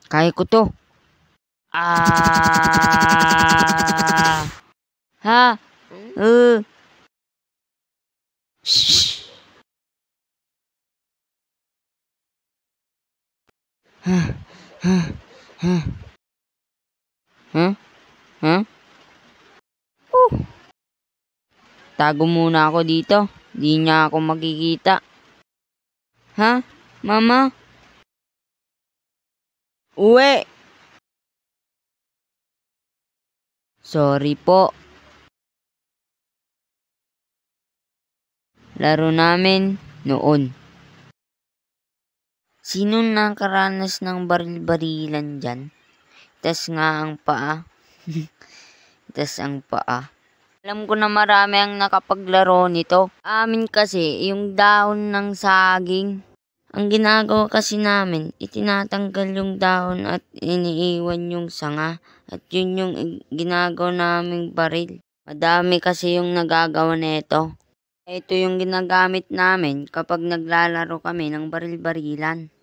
Kaya ko to. Ha? Shh. Tago muna ako dito. Di niya ako makikita. Ha? Mama? Uwi! Sorry po. Laro namin noon. Sino nakaranas ng baril-barilan dyan? Tas nga ang paa. Alam ko na marami ang nakapaglaro nito. Amin kasi yung dahon ng saging. Ang ginagawa kasi namin, itinatanggal yung dahon at iniiwan yung sanga. At yun yung ginagawa naming baril. Madami kasi yung nagagawa nito. Ito yung ginagamit namin kapag naglalaro kami ng baril-barilan.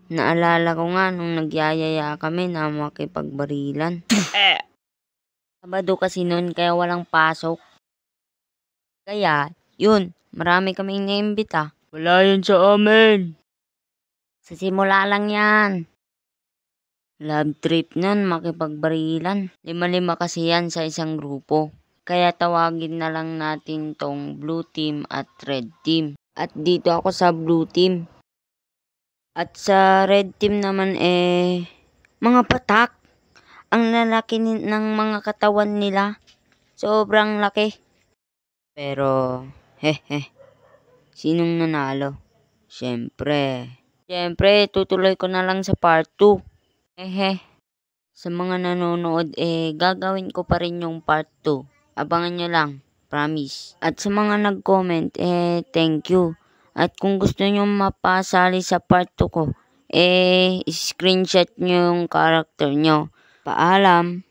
Naalala ko nga nung nagyayaya kami na makipagbarilan. Sabado kasi nun kaya walang pasok. Kaya, yun, marami kaming naimbita. Wala yun sa amin. Sa simula lang yan. Love trip nun, makipagbarilan. 5-5 kasi yan sa isang grupo. Kaya tawagin na lang natin tong blue team at red team. At dito ako sa blue team. At sa red team naman mga patak. Ang lalaki ng mga katawan nila. Sobrang laki. Pero, sinong nanalo? Siyempre, tutuloy ko na lang sa part 2. Sa mga nanonood, gagawin ko pa rin yung part 2. Abangan nyo lang, promise. At sa mga nag-comment, thank you. At kung gusto nyo mapasali sa part 2 ko, screenshot nyo yung character nyo. Paalam!